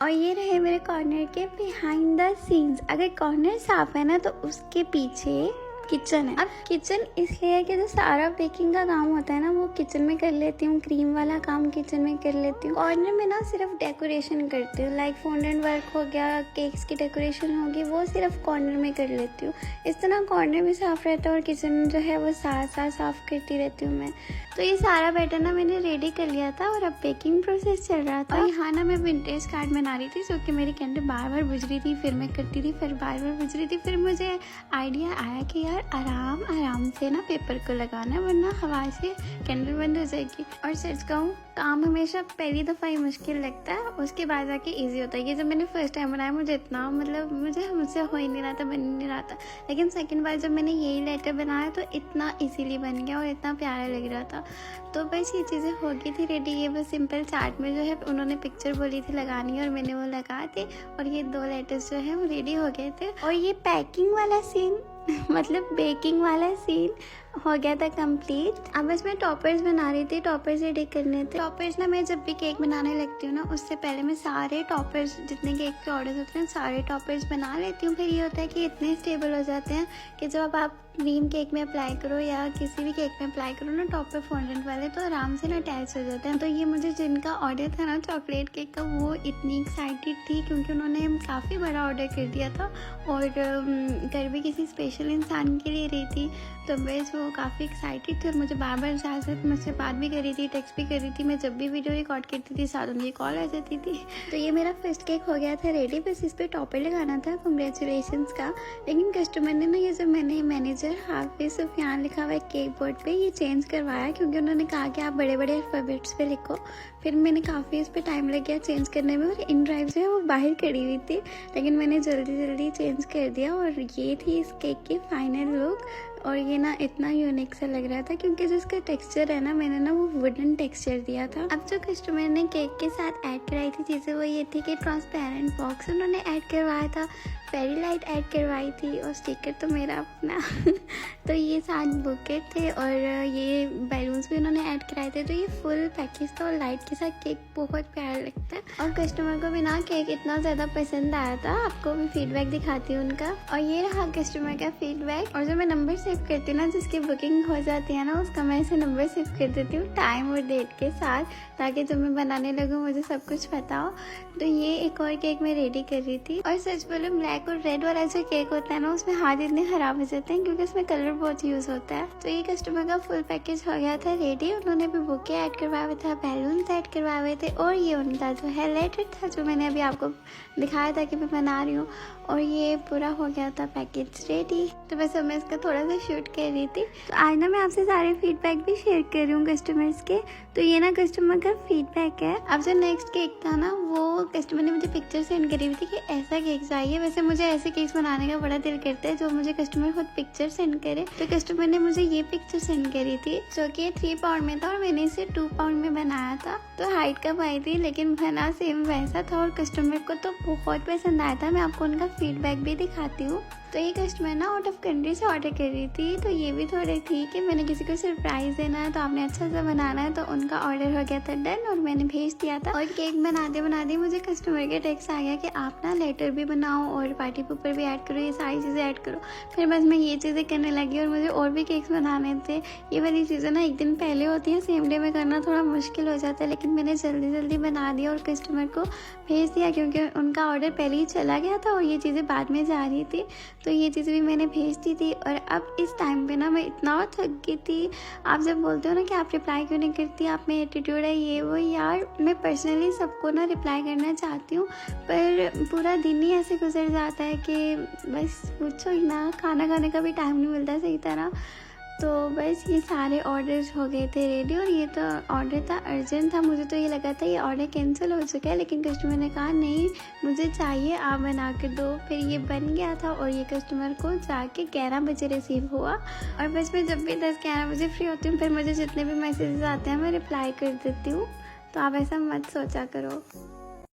और ये रहे मेरे कॉर्नर के बिहाइंड द सीन्स। अगर कॉर्नर साफ है ना तो उसके पीछे किचन है। अब किचन इसलिए है कि जो सारा बेकिंग का काम होता है ना वो किचन में कर लेती हूँ, क्रीम वाला काम किचन में कर लेती हूँ। कॉर्नर में ना सिर्फ डेकोरेशन करती हूँ, लाइक फॉन्डेंट वर्क हो गया, केक्स की डेकोरेशन होगी, वो सिर्फ कॉर्नर में कर लेती हूँ। इस तरह कॉर्नर भी साफ रहता है और किचन जो है वो साथ साफ करती रहती हूँ मैं। तो ये सारा बैटर ना मैंने रेडी कर लिया था और अब बेकिंग प्रोसेस चल रहा था। और यहाँ ना मैं विंटेज कार्ड बना रही थी, जो कि मेरी कैंडल बार बार बुझ रही थी, फिर मैं करती थी, फिर बार बार बुझ रही थी। फिर मुझे आइडिया आया कि यार आराम आराम से ना पेपर को लगाना है, वरना हवा से कैंडल बंद हो जाएगी। और सच कहूँ काम हमेशा पहली दफ़ा ही मुश्किल लगता है, उसके बाद जाके इजी होता है। ये जब मैंने फर्स्ट टाइम बनाया मुझे इतना मुझसे हो ही नहीं रहा था, बन ही नहीं रहा था। लेकिन सेकंड बार जब मैंने यही लेटर बनाया तो इतना इजीली बन गया और इतना प्यारा लग रहा था। तो बस ये चीज़ें हो गई थी रेडी। ये बस सिंपल चार्ट में जो है उन्होंने पिक्चर बोली थी लगानी और मैंने वो लगा दी और ये 2 लेटर्स जो है वो रेडी हो गए थे। और ये पैकिंग वाला सीन मतलब बेकिंग वाला सीन हो गया था कंप्लीट। अब बस मैं टॉपर्स बना रही थी, टॉपर्स रेडी करने थे। टॉपर्स ना मैं जब भी केक बनाने लगती हूँ ना उससे पहले मैं सारे टॉपर्स जितने केक के ऑर्डर्स होते हैं सारे टॉपर्स बना लेती हूँ। फिर ये होता है कि इतने स्टेबल हो जाते हैं कि जब आप क्रीम केक में अप्लाई करो या किसी भी केक में अप्लाई करो ना टॉपर फॉन्डेंट वाले, तो आराम से ना अटैच हो जाते हैं। तो ये मुझे जिनका ऑर्डर था ना चॉकलेट केक का, वो इतनी एक्साइटेड थी क्योंकि उन्होंने काफ़ी बड़ा ऑर्डर कर दिया था और घर भी किसी स्पेशल इंसान के लिए रही थी। तो बस वो काफ़ी एक्साइटेड थी और मुझे बार बार साथ मुझसे बात भी कर रही थी, टेक्स्ट भी कर रही थी। मैं जब भी वीडियो रिकॉर्ड करती थी साथ उनकी कॉल आ जाती थी। तो ये मेरा फर्स्ट केक हो गया था रेडी, बस इस पर टॉपर लगाना था कंग्रेचुलेशंस का। लेकिन कस्टमर ने ना ये जो मैंने मैनेजर हाफिज सुफियान लिखा हुआ है केक बोर्ड पे, ये चेंज करवाया क्योंकि उन्होंने कहा कि आप बड़े बड़े अल्फाबेट्स पे लिखो। फिर मैंने काफ़ी इस पर टाइम लग गया चेंज करने में और इन ड्राइव जो है वो बाहर खड़ी हुई थी, लेकिन मैंने जल्दी चेंज कर दिया। और ये थी इस केक की फाइनल लुक। और ये ना इतना यूनिक सा लग रहा था क्योंकि जो इसका टेक्सचर है ना मैंने ना वो वुडन टेक्सचर दिया था। अब जो कस्टमर ने केक के साथ ऐड कराई थी चीज़ें वो ये थी कि ट्रांसपेरेंट बॉक्स उन्होंने ऐड करवाया था, फेरी लाइट ऐड करवाई थी और स्टिकर तो मेरा अपना तो ये 7 बुके थे और ये बैलून्स भी उन्होंने ऐड कराए थे। तो ये फुल पैकेज था और लाइट के साथ केक बहुत प्यारा लगता है और कस्टमर को भी ना केक इतना ज़्यादा पसंद आया था। आपको भी फीडबैक दिखाती हूँ उनका। और ये रहा कस्टमर का फीडबैक। और जो मैं नंबर सेव करती हूँ ना जिसकी बुकिंग हो जाती है ना उसका मैं ऐसे नंबर सेव कर देती हूँ टाइम और डेट के साथ, ताकि जब मैं बनाने लगूँ मुझे सब कुछ पता हो। तो ये एक और केक मैं रेडी कर रही थी। और सच बोलो ब्लैक और रेड वाला जो केक होता है ना उसमें हाथ इतने खराब हो जाते हैं क्योंकि उसमें कलर बहुत यूज़ होता है। तो ये कस्टमर का फुल पैकेज हो गया था रेडी। उन्होंने भी बुके ऐड करवाए हुए थे, बैलून्स ऐड करवाए हुए थे और ये उनका जो है लेटर था जो मैंने अभी आपको दिखाया था कि मैं बना रही हूँ। और ये पूरा हो गया था पैकेज रेडी। तो बस अब मैं इसका थोड़ा सा शूट कर रही थी। तो आज ना मैं आपसे सारे फीडबैक भी शेयर कर रही हूँ कस्टमर्स के। तो ये ना कस्टमर का फीडबैक है। अब जो नेक्स्ट केक था ना वो कस्टमर ने मुझे पिक्चर सेंड करी हुई थी कि ऐसा केक चाहिए। वैसे मुझे ऐसे केक्स बनाने का बड़ा दिल करता है जो मुझे कस्टमर खुद पिक्चर सेंड करे। तो कस्टमर ने मुझे ये पिक्चर सेंड करी थी जो कि 3 पाउंड में था और मैंने इसे 2 पाउंड में बनाया था। तो हाइट कम आई थी लेकिन बना सेम वैसा था और कस्टमर को तो बहुत पसंद आया था। मैं आपको उनका फीडबैक भी दिखाती हूँ। तो ये कस्टमर ना आउट ऑफ कंट्री से ऑर्डर कर रही थी, तो ये भी थोड़ी थी कि मैंने किसी को सरप्राइज़ देना है तो आपने अच्छा सा बनाना है। तो उनका ऑर्डर हो गया था डन और मैंने भेज दिया था। और केक बनाते मुझे कस्टमर के टेक्स्ट आ गया कि आप ना लेटर भी बनाओ और पार्टी पेपर भी ऐड करो, ये सारी चीज़ें ऐड करो। फिर बस मैं ये चीज़ें करने लगी और मुझे और भी केक्स बनाने थे। ये वाली चीज़ें ना एक दिन पहले होती है, सेम डे में करना थोड़ा मुश्किल हो जाता है, लेकिन मैंने जल्दी बना दिया और कस्टमर को भेज दिया क्योंकि उनका ऑर्डर पहले ही चला गया था और ये चीज़ें बाद में जा रही थी। तो ये चीज़ भी मैंने भेज दी थी। और अब इस टाइम पे ना मैं इतना थक गई थी। आप जब बोलते हो ना कि आप रिप्लाई क्यों नहीं करती, आप में एटीट्यूड है ये वो, यार मैं पर्सनली सबको ना रिप्लाई करना चाहती हूँ पर पूरा दिन ही ऐसे गुजर जाता है कि बस पूछो ही ना, खाना खाने का भी टाइम नहीं मिलता सही तरह। तो बस ये सारे ऑर्डर्स हो गए थे रेडी और ये तो ऑर्डर था अर्जेंट था। मुझे तो ये लगा था ये ऑर्डर कैंसिल हो चुका है, लेकिन कस्टमर ने कहा नहीं मुझे चाहिए, आप बना कर दो। फिर ये बन गया था और ये कस्टमर को जाके 11 बजे रिसीव हुआ। और बस मैं जब भी 10-11 बजे फ्री होती हूँ फिर मुझे जितने भी मैसेजेस आते हैं मैं रिप्लाई कर देती हूँ। तो आप ऐसा मत सोचा करो।